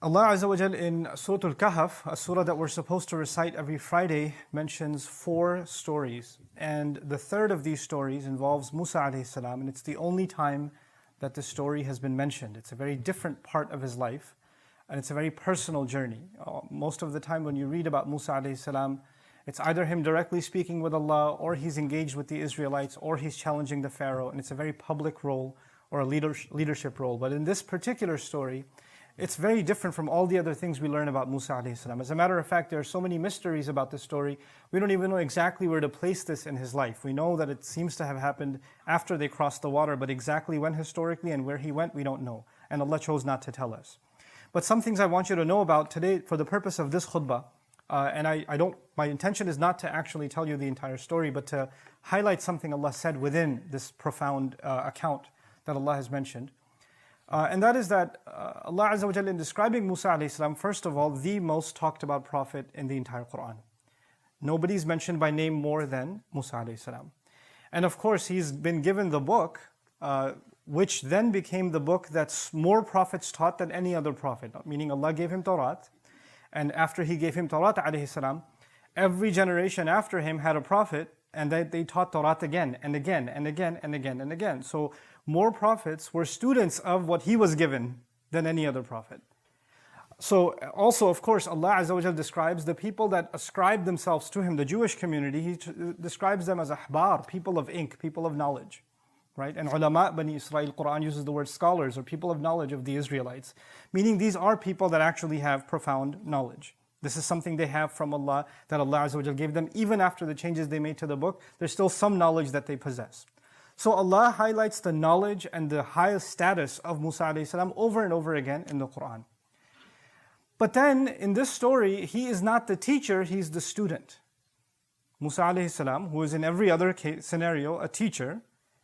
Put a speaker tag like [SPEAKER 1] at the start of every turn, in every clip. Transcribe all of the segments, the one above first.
[SPEAKER 1] Allah Azza wa Jal in Surah Al-Kahf, a surah that we're supposed to recite every Friday, mentions 4 stories. And the third of these stories involves Musa alayhi salam, and it's the only time that the story has been mentioned. It's a very different part of his life, and it's a very personal journey. Most of the time when you read about Musa alayhi salam, it's either him directly speaking with Allah, or he's engaged with the Israelites, or he's challenging the Pharaoh, and it's a very public role or a leadership role. But in this particular story, it's very different from all the other things we learn about Musa alayhi salam. As a matter of fact, there are so many mysteries about this story, we don't even know exactly where to place this in his life. We know that it seems to have happened after they crossed the water, but exactly when historically and where he went, we don't know. And Allah chose not to tell us. But some things I want you to know about today for the purpose of this khutbah, my intention is not to actually tell you the entire story, but to highlight something Allah said within this profound account that Allah has mentioned. And that is that Allah Azza wa Jalla, in describing Musa alayhi salam, first of all, the most talked about prophet in the entire Quran. Nobody's mentioned by name more than Musa alayhi salam. And of course, he's been given the book, which then became the book that's more prophets taught than any other prophet. Meaning Allah gave him Torah, and after he gave him Torah alayhi salam, every generation after him had a prophet, and they taught Torah again and again and again and again and again. So more prophets were students of what he was given than any other prophet. So also, of course, Allah Azza wa Jal describes the people that ascribe themselves to him, the Jewish community. He describes them as ahbar, people of ink, people of knowledge. Right? And ulama, Bani Israel, Quran uses the word scholars, or people of knowledge of the Israelites. Meaning these are people that actually have profound knowledge. This is something they have from Allah, that Allah Azza wa Jal gave them. Even after the changes they made to the book, there's still some knowledge that they possess. So Allah highlights the knowledge and the highest status of Musa alayhi salam over and over again in the Quran. But then in this story, he is not the teacher, he's the student. Musa alayhi salam, who is in every other scenario a teacher,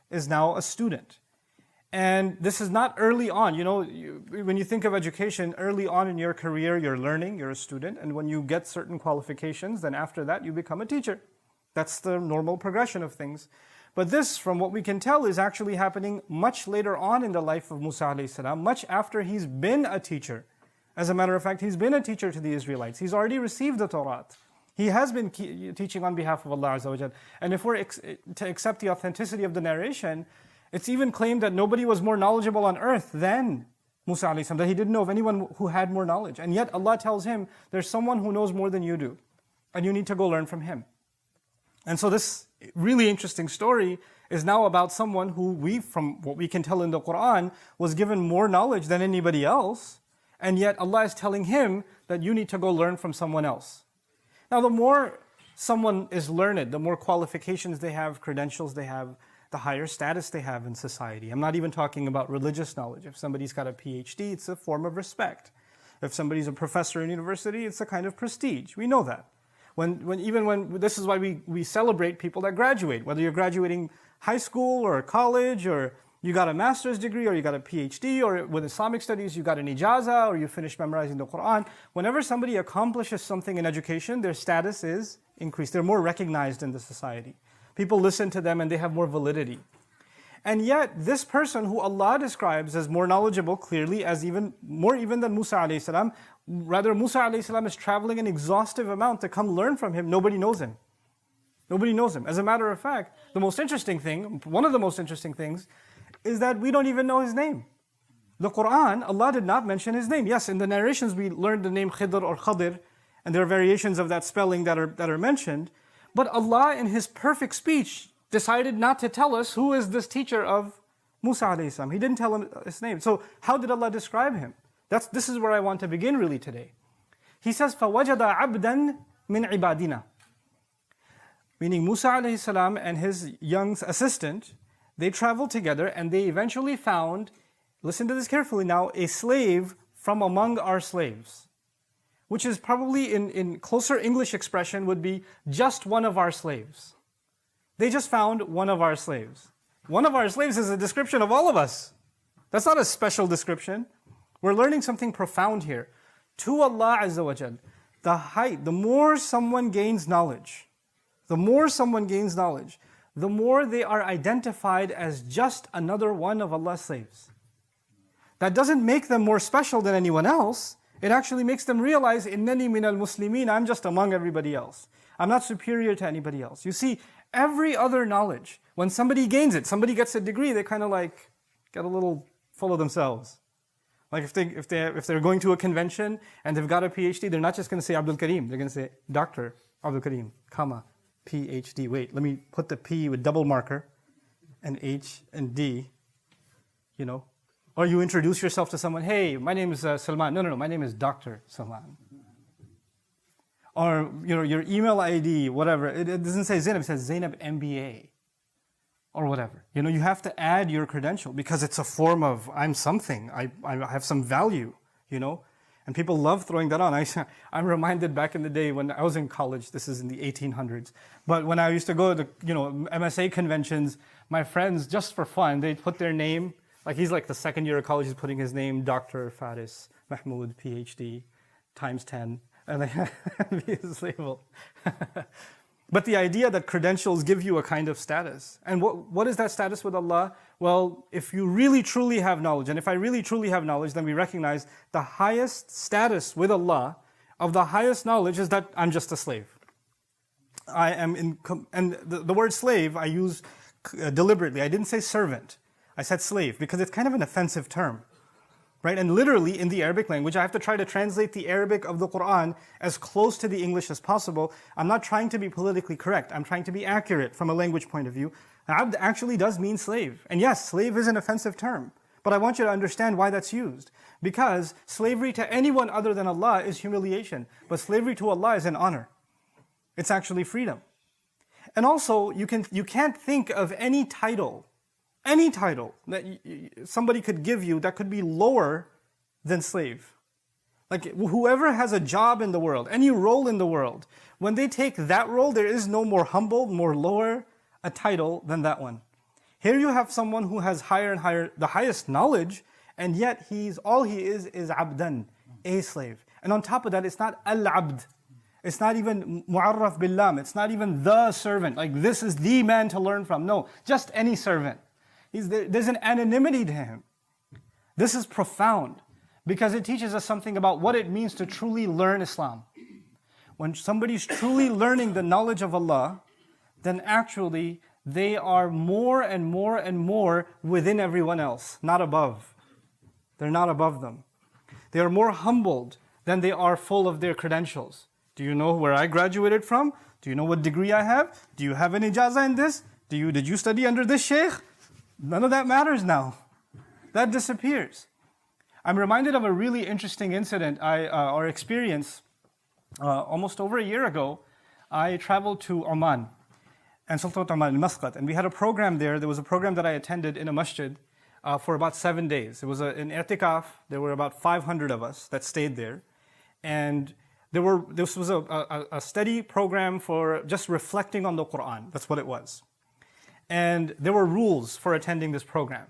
[SPEAKER 1] is now a student. And this is not early on. When you think of education, early on in your career, you're learning, you're a student, and when you get certain qualifications, then after that you become a teacher. That's the normal progression of things. But this, from what we can tell, is actually happening much later on in the life of Musa alayhi salam, much after he's been a teacher. As a matter of fact, he's been a teacher to the Israelites. He's already received the Torah. He has been teaching on behalf of Allah Azza wa Jal. And if we're to accept the authenticity of the narration, it's even claimed that nobody was more knowledgeable on earth than Musa alayhi salam, that he didn't know of anyone who had more knowledge. And yet Allah tells him, there's someone who knows more than you do, and you need to go learn from him. And so this really interesting story is now about someone who from what we can tell in the Quran, was given more knowledge than anybody else, and yet Allah is telling him that you need to go learn from someone else. Now, the more someone is learned, the more qualifications they have, credentials they have, the higher status they have in society. I'm not even talking about religious knowledge. If somebody's got a PhD, it's a form of respect. If somebody's a professor in university, it's a kind of prestige. We know that. This is why we celebrate people that graduate, whether you're graduating high school or college, or you got a master's degree, or you got a PhD, or with Islamic studies you got an ijazah, or you finished memorizing the Quran. Whenever somebody accomplishes something in education, their status is increased. They're more recognized in the society. People listen to them and they have more validity. And yet, this person who Allah describes as more knowledgeable, clearly, as even than Musa alayhi salam, rather Musa alayhi salam is traveling an exhaustive amount to come learn from him. Nobody knows him. Nobody knows him. As a matter of fact, one of the most interesting things, is that we don't even know his name. The Quran, Allah did not mention his name. Yes, in the narrations we learned the name Khidr or Khadir, and there are variations of that spelling that are mentioned. But Allah, in His perfect speech, decided not to tell us who is this teacher of Musa alayhi salam. He didn't tell him his name. So how did Allah describe him? This is where I want to begin really today. He says, فَوَجَدَ عَبْدًا مِنْ عِبَادِنَا. Meaning Musa alayhi salam and his young assistant, they traveled together and they eventually found, listen to this carefully now, a slave from among our slaves. Which is probably in closer English expression would be just one of our slaves. They just found one of our slaves. One of our slaves is a description of all of us. That's not a special description. We're learning something profound here. To Allah Azza wa Jal, the more someone gains knowledge, the more they are identified as just another one of Allah's slaves. That doesn't make them more special than anyone else. It actually makes them realize, إِنَّنِي مِنَ الْمُسْلِمِينَ, I'm just among everybody else. I'm not superior to anybody else. You see, every other knowledge, when somebody gains it, somebody gets a degree, they kind of like get a little full of themselves. Like if they're going to a convention and they've got a PhD, they're not just going to say Abdul Karim, they're going to say Dr. Abdul Karim, comma, PhD. Wait, let me put the P with double marker and H and D, you know. Or you introduce yourself to someone, hey, my name is Salman. No, my name is Dr. Salman. Or your email ID, whatever. It doesn't say Zainab, it says Zainab MBA. Or whatever. You have to add your credential because it's a form of I'm something. I have some value, And people love throwing that on. I'm reminded back in the day when I was in college, this is in the 1800s, but when I used to go to MSA conventions, my friends, just for fun, they'd put their name, like he's like the second year of college, he's putting his name, Dr. Faris Mahmoud, PhD, times 10, and they have his label. But the idea that credentials give you a kind of status. And what is that status with Allah? Well, if you really truly have knowledge, and if I really truly have knowledge, then we recognize the highest status with Allah, of the highest knowledge, is that I'm just a slave. And the word slave I use deliberately. I didn't say servant. I said slave, because it's kind of an offensive term. Right? And literally in the Arabic language, I have to try to translate the Arabic of the Quran as close to the English as possible. I'm not trying to be politically correct. I'm trying to be accurate from a language point of view. Abd actually does mean slave. And yes, slave is an offensive term. But I want you to understand why that's used. Because slavery to anyone other than Allah is humiliation. But slavery to Allah is an honor. It's actually freedom. And also, you can't think of any title that somebody could give you that could be lower than slave. Like whoever has a job in the world, any role in the world, when they take that role, there is no more humble, more lower a title than that one. Here you have someone who has higher and higher, the highest knowledge, and yet all he is abdan, a slave. And on top of that, it's not al-abd. It's not even mu'arraf billam. It's not even the servant. Like this is the man to learn from. No, just any servant. There's an anonymity to him. This is profound because it teaches us something about what it means to truly learn Islam. When somebody's truly learning the knowledge of Allah, then actually they are more and more and more within everyone else, not above. They're not above them. They are more humbled than they are full of their credentials. Do you know where I graduated from? Do you know what degree I have? Do you have an ijazah in this? Did you study under this sheikh? None of that matters now. That disappears. I'm reminded of a really interesting incident or experience. Almost over a year ago, I traveled to Oman, and Sultanate Oman, Muscat, and we had a program there. There was a program that I attended in a masjid for about 7 days. It was an i'tikaf. There were about 500 of us that stayed there. And this was a steady program for just reflecting on the Quran. That's what it was. And there were rules for attending this program.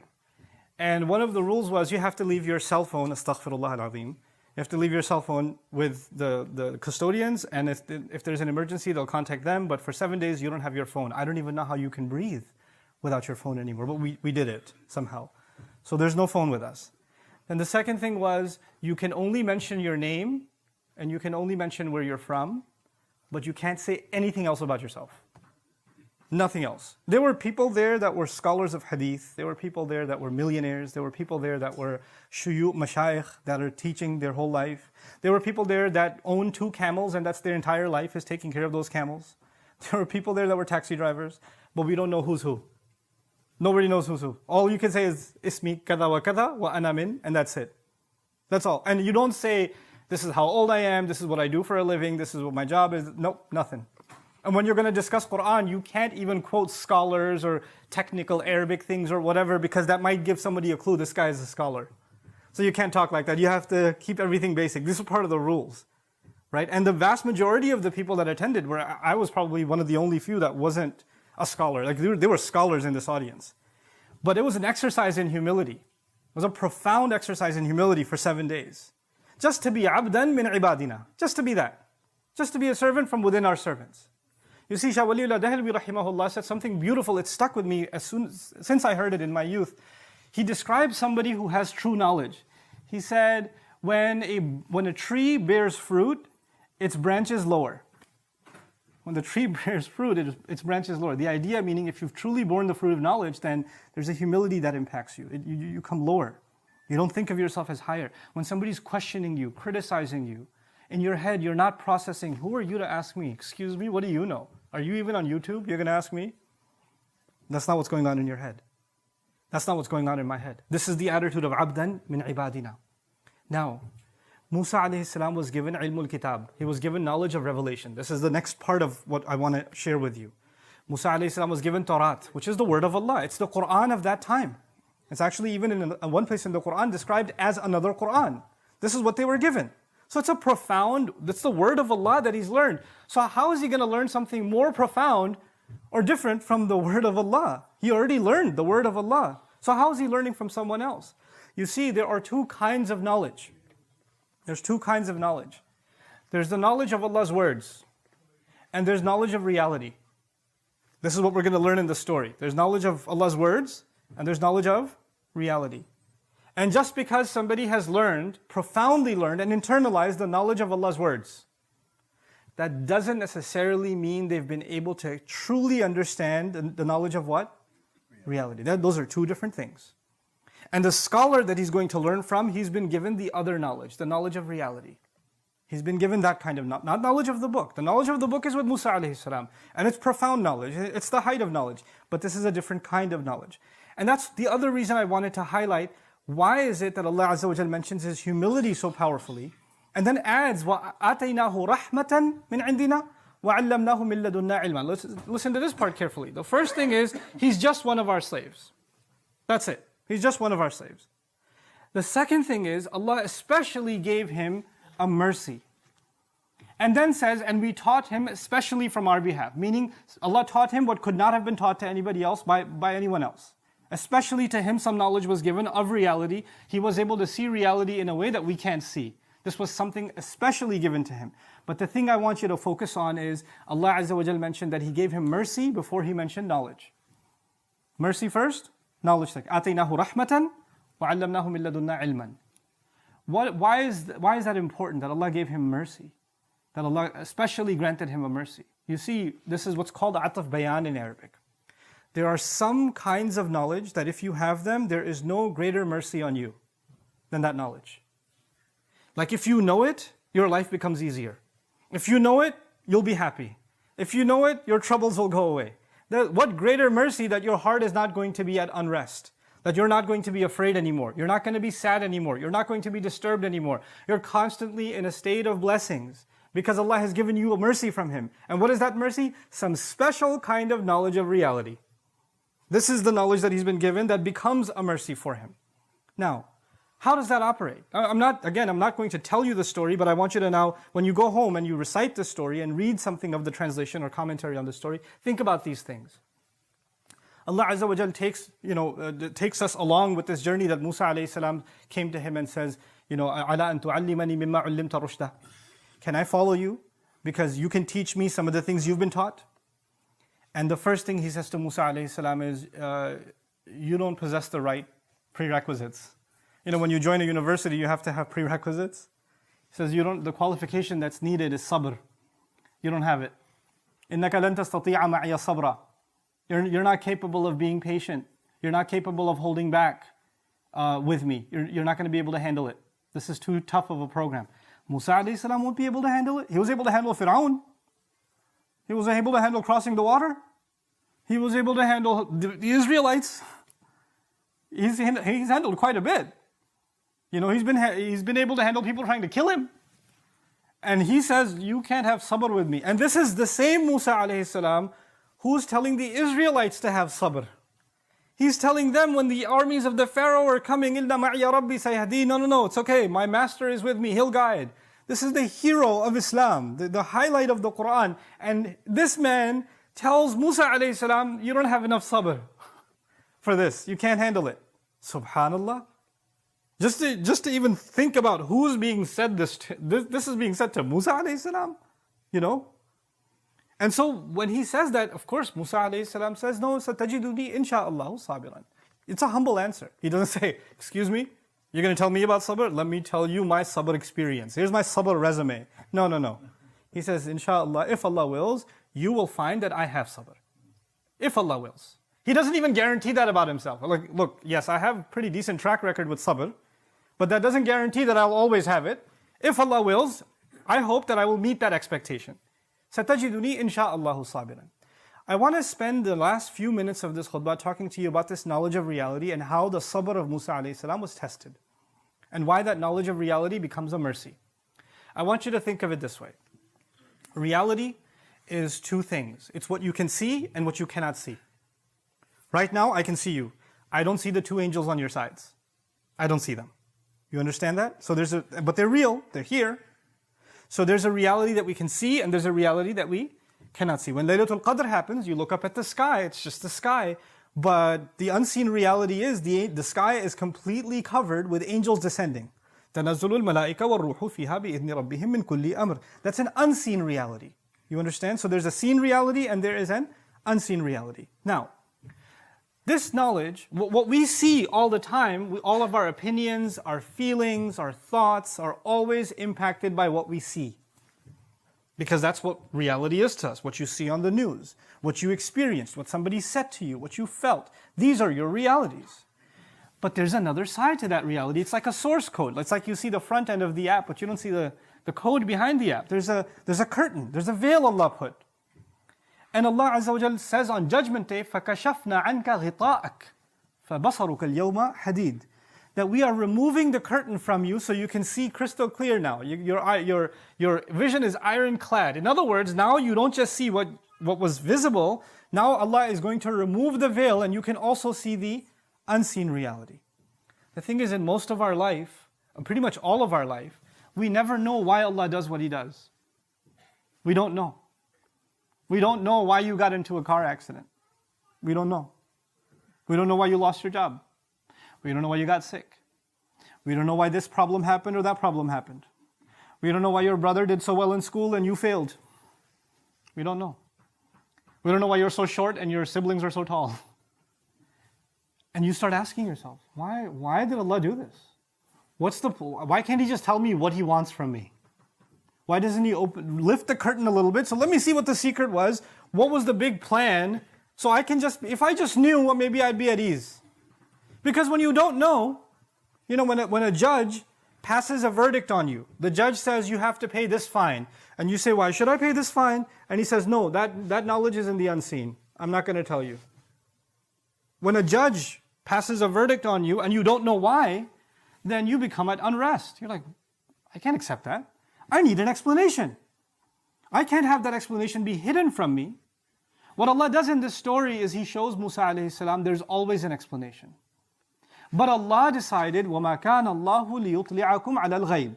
[SPEAKER 1] And one of the rules was you have to leave your cell phone, astaghfirullah al-azim. You have to leave your cell phone with the custodians, and if there's an emergency, they'll contact them. But for 7 days, you don't have your phone. I don't even know how you can breathe without your phone anymore, but we did it somehow. So there's no phone with us. And the second thing was you can only mention your name, and you can only mention where you're from, but you can't say anything else about yourself. Nothing else. There were people there that were scholars of hadith. There were people there that were millionaires. There were people there that were shuyukh, mashayikh, that are teaching their whole life. There were people there that own 2 camels and that's their entire life, is taking care of those camels. There were people there that were taxi drivers, but we don't know who's who. Nobody knows who's who. All you can say is, ismi kada wa kada wa ana min, and that's it. That's all. And you don't say, this is how old I am, this is what I do for a living, this is what my job is. Nope, nothing. And when you're going to discuss Quran, you can't even quote scholars or technical Arabic things or whatever, because that might give somebody a clue, this guy is a scholar. So you can't talk like that. You have to keep everything basic. This is part of the rules, right? And the vast majority of the people that attended I was probably one of the only few that wasn't a scholar. Like there were scholars in this audience. But it was an exercise in humility. It was a profound exercise in humility for 7 days. Just to be abdan min ibadina. Just to be that. Just to be a servant from within our servants. You see, Shah Waliullah Dahlwi rahimahullah said something beautiful. It stuck with me since I heard it in my youth. He described somebody who has true knowledge. He said, when a tree bears fruit, its branch is lower. When the tree bears fruit, its branch is lower. The idea meaning if you've truly borne the fruit of knowledge, then there's a humility that impacts you. You come lower. You don't think of yourself as higher. When somebody's questioning you, criticizing you, in your head you're not processing, who are you to ask me? Excuse me, what do you know? Are you even on YouTube? You're going to ask me? That's not what's going on in your head. That's not what's going on in my head. This is the attitude of abdan min ibadina. Now, Musa alayhi salam was given ilmul kitab. He was given knowledge of revelation. This is the next part of what I want to share with you. Musa alayhi salam was given Tawrat, which is the word of Allah. It's the Quran of that time. It's actually even in one place in the Quran described as another Quran. This is what they were given. So it's that's the word of Allah that he's learned. So how is he going to learn something more profound or different from the word of Allah? He already learned the word of Allah. So how is he learning from someone else? You see, there are two kinds of knowledge. There's two kinds of knowledge. There's the knowledge of Allah's words, and there's knowledge of reality. This is what we're going to learn in the story. There's knowledge of Allah's words, and there's knowledge of reality. And just because somebody has learned, profoundly learned, and internalized the knowledge of Allah's words, that doesn't necessarily mean they've been able to truly understand the knowledge of what? Reality. Those are two different things. And the scholar that he's going to learn from, he's been given the other knowledge, the knowledge of reality. He's been given that kind of, not knowledge of the book. The knowledge of the book is with Musa alayhi salam. And it's profound knowledge. It's the height of knowledge. But this is a different kind of knowledge. And that's the other reason I wanted to highlight, why is it that Allah Azza wa Jal mentions His humility so powerfully, and then adds, وَآتَيْنَاهُ رَحْمَةً مِنْ عِنْدِنَا وَعَلَّمْنَاهُ مِنْ لَدُنَّا عِلْمًا. Listen to this part carefully. The first thing is, he's just one of our slaves. That's it. He's just one of our slaves. The second thing is, Allah especially gave him a mercy. And then says, and we taught him especially from our behalf. Meaning, Allah taught him what could not have been taught to anybody else by anyone else. Especially to him, some knowledge was given of reality. He was able to see reality in a way that we can't see. This was something especially given to him. But the thing I want you to focus on is, Allah Azza wa Jal mentioned that He gave him mercy before He mentioned knowledge. Mercy first, knowledge second. آتَيْنَاهُ رَحْمَةً وَعَلَّمْنَاهُ مِنْ لَدُنَّا عِلْمًا. Why is that important, that Allah gave him mercy? That Allah especially granted him a mercy? You see, this is what's called ataf bayan in Arabic. There are some kinds of knowledge that if you have them, there is no greater mercy on you than that knowledge. Like if you know it, your life becomes easier. If you know it, you'll be happy. If you know it, your troubles will go away. What greater mercy that your heart is not going to be at unrest, that you're not going to be afraid anymore, you're not going to be sad anymore, you're not going to be disturbed anymore. You're constantly in a state of blessings because Allah has given you a mercy from Him. And what is that mercy? Some special kind of knowledge of reality. This is the knowledge that he's been given that becomes a mercy for him. Now, how does that operate? I'm not going to tell you the story, but I want you to now, when you go home and you recite the story and read something of the translation or commentary on the story, think about these things. Allah Azza wa Jal takes us along with this journey that Musa alayhi salam came to him and says, "Ala an tu'allimani mimma 'ullimta rushda." Can I follow you? Because you can teach me some of the things you've been taught. And the first thing he says to Musa alayhi salam is, you don't possess the right prerequisites. When you join a university, you have to have prerequisites. He says, the qualification that's needed is sabr. You don't have it. إِنَّكَ لَن تَسْتَطِيعَ مَعِيَ صَبْرًا. You're not capable of being patient. You're not capable of holding back with me. You're not going to be able to handle it. This is too tough of a program. Musa alayhi salam won't be able to handle it. He was able to handle Fir'aun. He was able to handle crossing the water. He was able to handle the Israelites. He's handled quite a bit. He's been able to handle people trying to kill him. And he says, you can't have sabr with me. And this is the same Musa alayhi salam who's telling the Israelites to have sabr. He's telling them when the armies of the Pharaoh are coming, إِلَّا مَعِيَ رَبِّي سَيَهْدِينَ. No, it's okay. My master is with me. He'll guide. This is the hero of Islam, the highlight of the Quran. And this man tells Musa alayhi salam, you don't have enough sabr for this. You can't handle it. Subhanallah. Just to even think about who's being said this is being said to Musa alayhi salam, And so when he says that, of course, Musa alayhi salam says, no, satajiduni insha'Allahu sabiran. It's a humble answer. He doesn't say, excuse me, You're going to tell me about sabr? Let me tell you my sabr experience. Here's my sabr resume. No, no, no. He says, inshallah, if Allah wills, you will find that I have sabr. If Allah wills. He doesn't even guarantee that about himself. Like, look, yes, I have a pretty decent track record with sabr, but that doesn't guarantee that I'll always have it. If Allah wills, I hope that I will meet that expectation. سَتَجِدُنِي إِنْ شَاءَ اللَّهُ صَابِرًا. I want to spend the last few minutes of this khutbah talking to you about this knowledge of reality and how the sabr of Musa alayhi salam was tested. And why that knowledge of reality becomes a mercy. I want you to think of it this way. Reality is two things. It's what you can see and what you cannot see. Right now, I can see you. I don't see the two angels on your sides. I don't see them. You understand that? So but they're real. They're here. So there's a reality that we can see and there's a reality that we cannot see. When Laylatul Qadr happens, you look up at the sky. It's just the sky. But the unseen reality is the sky is completely covered with angels descending. تَنَزُّلُ الْمَلَائِكَ وَالرُّوحُ فِيهَا بِإِذْنِ رَبِّهِمْ مِنْ كُلِّ أَمْرٍ. That's an unseen reality. You understand? So there's a seen reality and there is an unseen reality. Now, this knowledge, what we see all the time, all of our opinions, our feelings, our thoughts are always impacted by what we see. Because that's what reality is to us, what you see on the news, what you experienced, what somebody said to you, what you felt. These are your realities. But there's another side to that reality. It's like a source code. It's like you see the front end of the app, but you don't see the code behind the app. There's a curtain, there's a veil Allah put. And Allah Azza wa Jal says on Judgment Day, فَكَشَفْنَا عَنْكَ غِطَاءَكَ فَبَصَرُكَ الْيَوْمَ حَدِيدٌ. That we are removing the curtain from you so you can see crystal clear now. Your vision is ironclad. In other words, now you don't just see what was visible. Now Allah is going to remove the veil and you can also see the unseen reality. The thing is, in most of our life, pretty much all of our life, we never know why Allah does what He does. We don't know. We don't know why you got into a car accident. We don't know. We don't know why you lost your job. We don't know why you got sick. We don't know why this problem happened or that problem happened. We don't know why your brother did so well in school and you failed. We don't know. We don't know why you're so short and your siblings are so tall. And you start asking yourself, why did Allah do this? Why can't He just tell me what He wants from me? Why doesn't He lift the curtain a little bit? So let me see what the secret was. What was the big plan? So if I just knew, well, maybe I'd be at ease. Because when you don't know, when a judge passes a verdict on you, the judge says you have to pay this fine. And you say, why should I pay this fine? And he says, no, that knowledge is in the unseen. I'm not going to tell you. When a judge passes a verdict on you and you don't know why, then you become at unrest. You're like, I can't accept that. I need an explanation. I can't have that explanation be hidden from me. What Allah does in this story is He shows Musa alayhi salam there's always an explanation. But Allah decided, وَمَا كَانَ اللَّهُ لِيُطْلِعَكُمْ عَلَى الْغَيْبِ.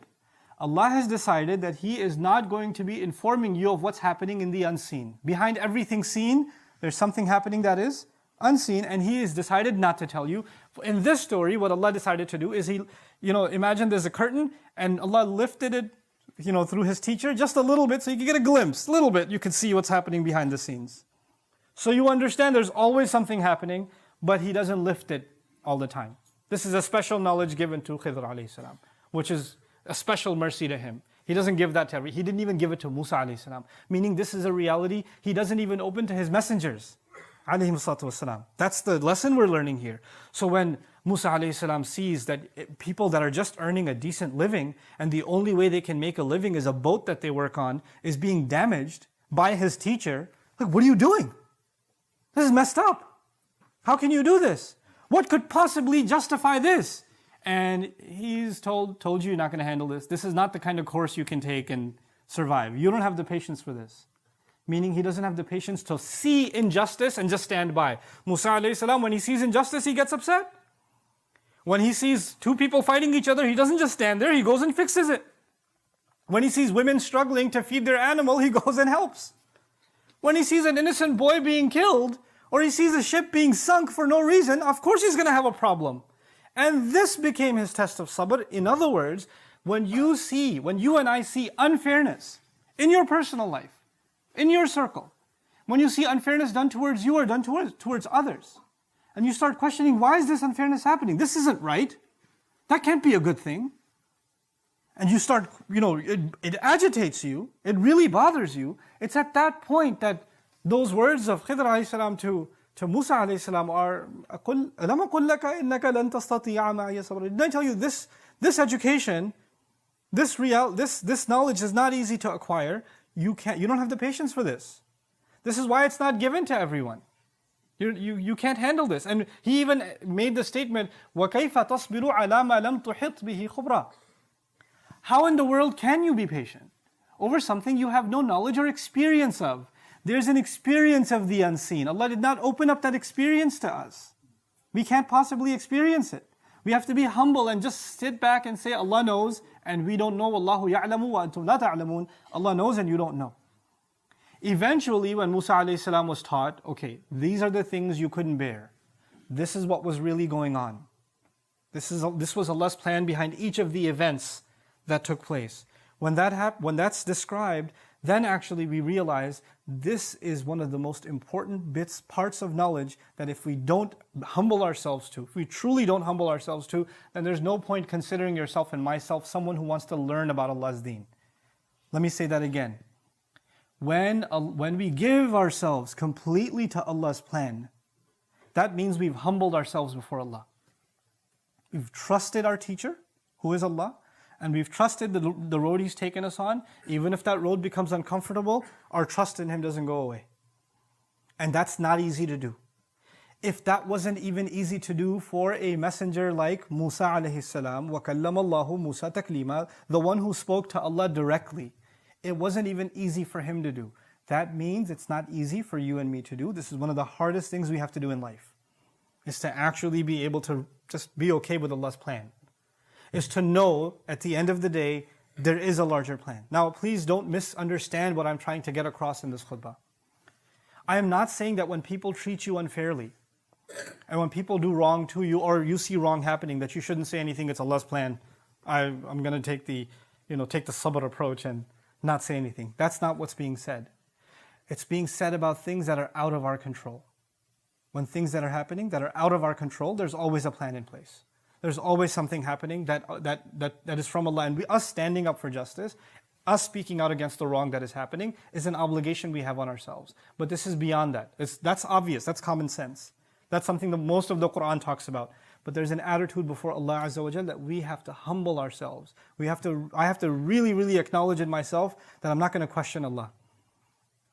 [SPEAKER 1] Allah has decided that He is not going to be informing you of what's happening in the unseen. Behind everything seen, there's something happening that is unseen, and He has decided not to tell you. In this story, what Allah decided to do is imagine there's a curtain, and Allah lifted it, through His teacher, just a little bit, so you can get a glimpse, a little bit, you can see what's happening behind the scenes. So you understand there's always something happening, but He doesn't lift it all the time. This is a special knowledge given to Khidr alayhi salam, which is a special mercy to him. He doesn't give that to everyone. He didn't even give it to Musa alayhi salam. Meaning this is a reality He doesn't even open to His messengers alayhi salatu wasalam. That's the lesson we're learning here. So when Musa alayhi salam sees that people that are just earning a decent living and the only way they can make a living is a boat that they work on is being damaged by his teacher, like, what are you doing? This is messed up. How can you do this? What could possibly justify this? And he's told you you're not going to handle this. This is not the kind of course you can take and survive. You don't have the patience for this. Meaning he doesn't have the patience to see injustice and just stand by. Musa alayhi salam, when he sees injustice, he gets upset. When he sees two people fighting each other, he doesn't just stand there, he goes and fixes it. When he sees women struggling to feed their animal, he goes and helps. When he sees an innocent boy being killed, or he sees a ship being sunk for no reason, of course he's going to have a problem. And this became his test of sabr. In other words, when you and I see unfairness in your personal life, in your circle, when you see unfairness done towards you or done towards others, and you start questioning, why is this unfairness happening? This isn't right. That can't be a good thing. And you start, it agitates you, it really bothers you. It's at that point that those words of Khidr alayhi salam to Musa alayhi salam are, أَلَمَ قُلْ لَكَ إِنَّكَ لَن تَسْتَطِيعَ مَعِيَ صَبْرًا. Didn't I tell you this education, this knowledge is not easy to acquire. You don't have the patience for this. This is why it's not given to everyone. You can't handle this. And he even made the statement, وَكَيْفَ تَصْبِرُ عَلَى مَا لَمْ تُحِطْ بِهِ خُبْرًا. How in the world can you be patient over something you have no knowledge or experience of? There's an experience of the unseen. Allah did not open up that experience to us. We can't possibly experience it. We have to be humble and just sit back and say, Allah knows and we don't know. Wallahu ya'lamu wa antum la ta'lamun. Allah knows and you don't know. Eventually, when Musa alayhi salam was taught, okay, these are the things you couldn't bear. This is what was really going on. This was Allah's plan behind each of the events that took place. When that's described, then actually we realize this is one of the most important parts of knowledge that if we don't humble ourselves to, if we truly don't humble ourselves to, then there's no point considering yourself and myself someone who wants to learn about Allah's deen. Let me say that again. When we give ourselves completely to Allah's plan, that means we've humbled ourselves before Allah. We've trusted our teacher, who is Allah, and we've trusted the road He's taken us on. Even if that road becomes uncomfortable, our trust in Him doesn't go away. And that's not easy to do. If that wasn't even easy to do for a messenger like Musa alayhi salam, وَكَلَّمَ اللَّهُ مُوسَى تَكْلِيمًا, the one who spoke to Allah directly, it wasn't even easy for him to do. That means it's not easy for you and me to do. This is one of the hardest things we have to do in life, is to actually be able to just be okay with Allah's plan. Is to know at the end of the day, there is a larger plan. Now, please don't misunderstand what I'm trying to get across in this khutbah. I am not saying that when people treat you unfairly, and when people do wrong to you, or you see wrong happening, that you shouldn't say anything, it's Allah's plan. I'm going to take the sabr approach and not say anything. That's not what's being said. It's being said about things that are out of our control. When things that are happening that are out of our control, there's always a plan in place. There's always something happening that is from Allah. And us standing up for justice, us speaking out against the wrong that is happening, is an obligation we have on ourselves. But this is beyond that. That's obvious. That's common sense. That's something that most of the Quran talks about. But there's an attitude before Allah Azza wa Jal that we have to humble ourselves. I have to really, really acknowledge in myself that I'm not going to question Allah.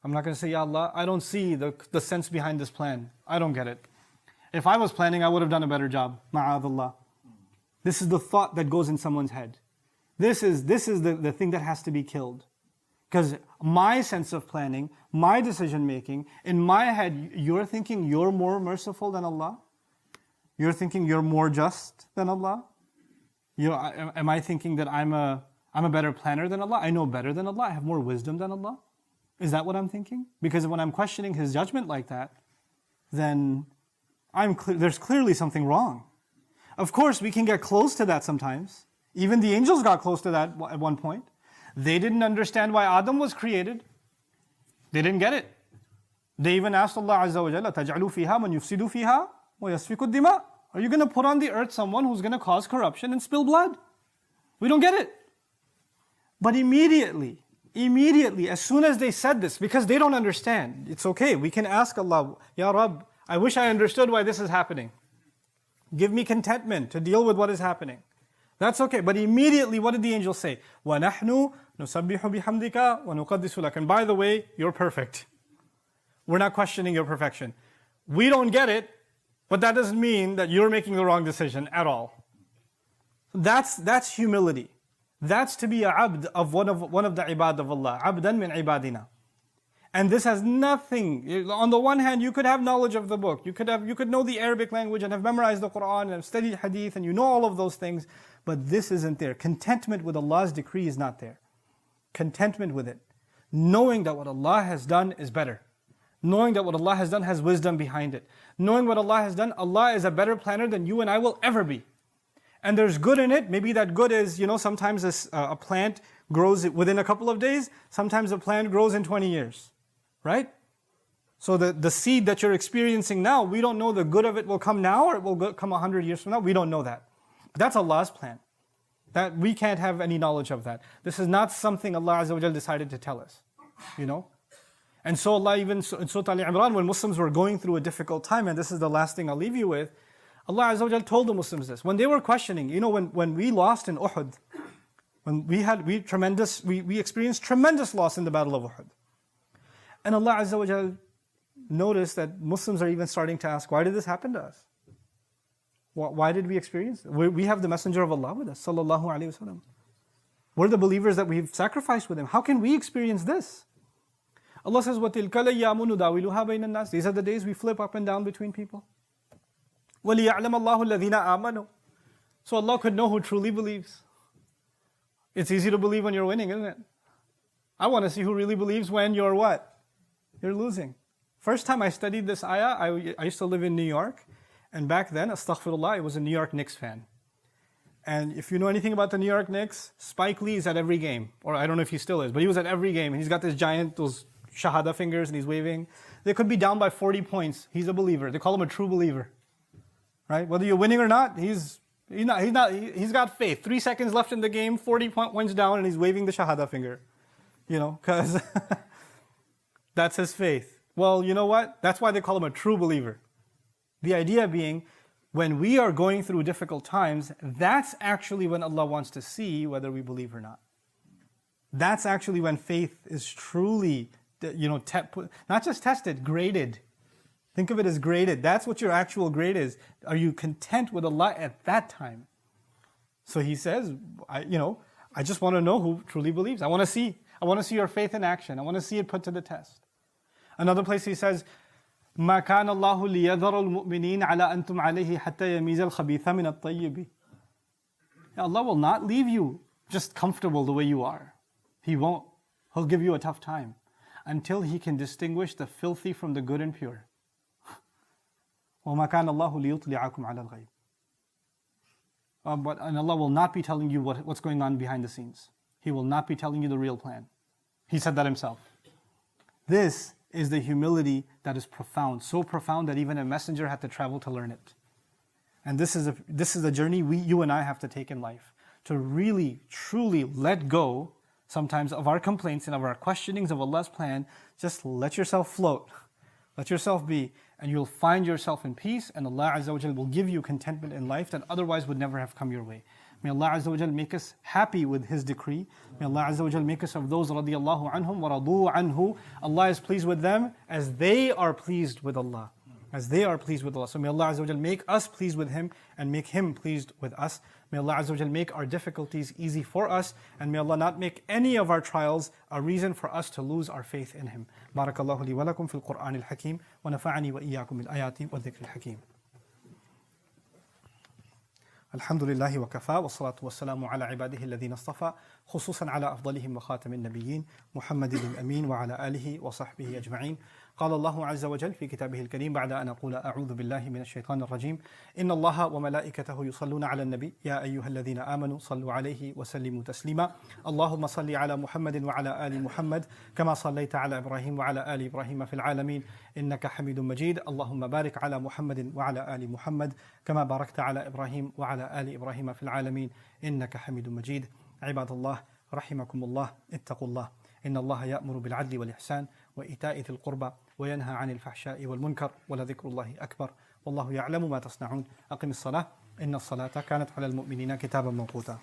[SPEAKER 1] I'm not going to say, Ya Allah, I don't see the sense behind this plan. I don't get it. If I was planning, I would have done a better job. Ma'adallah. This is the thought that goes in someone's head. This is the thing that has to be killed. Because my sense of planning, my decision making, in my head, you're thinking you're more merciful than Allah? You're thinking you're more just than Allah? Am I thinking that I'm a better planner than Allah? I know better than Allah? I have more wisdom than Allah? Is that what I'm thinking? Because when I'm questioning His judgment like that, then there's clearly something wrong. Of course, we can get close to that sometimes. Even the angels got close to that at one point. They didn't understand why Adam was created. They didn't get it. They even asked Allah Azza wa Jalla, تَجْعَلُ فِيهَا مَنْ يُفْسِدُ فِيهَا وَيَسْفِكُ الدِّمَاء. Are you going to put on the earth someone who's going to cause corruption and spill blood? We don't get it. But immediately, as soon as they said this, because they don't understand, it's okay. We can ask Allah, Ya Rabb, I wish I understood why this is happening. Give me contentment to deal with what is happening. That's okay. But immediately, what did the angel say? وَنَحْنُ نُسَبِّحُ بِحَمْدِكَ وَنُقَدِّسُ لَكَ. And by the way, you're perfect. We're not questioning your perfection. We don't get it, but that doesn't mean that you're making the wrong decision at all. That's humility. That's to be a abd of one of the ibad of Allah. Abdan min ibadina. And this has nothing. On the one hand, you could have knowledge of the book. You could know the Arabic language and have memorized the Quran and have studied hadith and you know all of those things. But this isn't there. Contentment with Allah's decree is not there. Contentment with it. Knowing that what Allah has done is better. Knowing that what Allah has done has wisdom behind it. Knowing what Allah has done, Allah is a better planner than you and I will ever be. And there's good in it. Maybe that good is, sometimes a plant grows within a couple of days. Sometimes a plant grows in 20 years. Right? So the seed that you're experiencing now, we don't know the good of it will come now or it will come 100 years from now. We don't know that. That's Allah's plan. That we can't have any knowledge of that. This is not something Allah Azza wa Jal decided to tell us. You know? And so Allah even in Surah Al-Imran, when Muslims were going through a difficult time, and this is the last thing I'll leave you with, Allah Azza wa Jal told the Muslims this. When they were questioning, you know, when we lost in Uhud, when we experienced tremendous loss in the Battle of Uhud. And Allah Azza wa Jal noticed that Muslims are even starting to ask, why did this happen to us? Why did we experience it? We have the Messenger of Allah with us, sallallahu alayhi wasallam. We're the believers that we've sacrificed with him. How can we experience this? Allah says, وَتِلْكَ الْأَيَّامُ نُدَاوِلُهَا بَيْنَ النَّاسِ. These are the days we flip up and down between people. وَلِيَعْلَمَ اللَّهُ الَّذِينَ آمَنُوا. So Allah could know who truly believes. It's easy to believe when you're winning, isn't it? I want to see who really believes when you're what? You're losing. First time I studied this ayah, I used to live in New York. And back then, astaghfirullah, I was a New York Knicks fan. And if you know anything about the New York Knicks, Spike Lee is at every game. Or I don't know if he still is, but he was at every game. And he's got this giant, those shahada fingers, and he's waving. They could be down by 40 points. He's a believer. They call him a true believer. Right? Whether you're winning or not, he's got faith. 3 seconds left in the game, 40 points down, and he's waving the shahada finger. You know, because that's his faith. Well, you know what? That's why they call him a true believer. The idea being, when we are going through difficult times, that's actually when Allah wants to see whether we believe or not. That's actually when faith is truly, you know, not just tested, graded. Think of it as graded. That's what your actual grade is. Are you content with Allah at that time? So he says, I just want to know who truly believes. I want to see your faith in action. I want to see it put to the test. Another place he says, ما كان الله ليذر المؤمنين على أنتم عليه حتى يميز الخبيث من الطيب. Allah will not leave you just comfortable the way you are. He won't. He'll give you a tough time until He can distinguish the filthy from the good and pure. وما كان الله ليطلعكم على الغيب. And Allah will not be telling you what's going on behind the scenes. He will not be telling you the real plan. He said that Himself. This is the humility that is profound, so profound that even a messenger had to travel to learn it. And this is a journey you and I have to take in life, to really, truly let go sometimes of our complaints and of our questionings of Allah's plan. Just let yourself float, let yourself be, and you'll find yourself in peace, and Allah Azza wa Jal will give you contentment in life that otherwise would never have come your way. May Allah Azza wa Jal make us happy with His decree. May Allah Azza wa Jal make us of those radiyallahu anhum wa radu anhu. Allah is pleased with them as they are pleased with Allah. As they are pleased with Allah. So may Allah Azza wa Jal make us pleased with Him and make Him pleased with us. May Allah Azza wa Jal make our difficulties easy for us, and may Allah not make any of our trials a reason for us to lose our faith in Him. Barakallahu li wa lakum fil Qur'an al-Hakim wa nafa'ani wa iyyakum bil ayati wa dhikr al-Hakim. الحمد لله وكفى والصلاة والسلام على عباده الذين اصطفى خصوصا على أفضلهم وخاتم النبيين محمد الأمين وعلى آله وصحبه أجمعين. قال الله عز وجل في كتابه الكريم بعد أن أقول أعوذ بالله من الشيطان الرجيم إن الله وملائكته يصلون على النبي يا أيها الذين آمنوا صلوا عليه وسلموا تسليما اللهم صل على محمد وعلى آل محمد كما صليت على إبراهيم وعلى آل إبراهيم في العالمين إنك حميد مجيد اللهم بارك على محمد وعلى آل محمد كما باركت على إبراهيم وعلى آل إبراهيم في العالمين إنك حميد مجيد. عباد الله رحمكم الله اتقوا الله إن الله يأمر بالعدل والإحسان وإيتاء ذي القربى وينهى عن الفحشاء والمنكر ولذكر الله أكبر والله يعلم ما تصنعون. أقم الصلاة إن الصلاة كانت على المؤمنين كتابا موقوتا.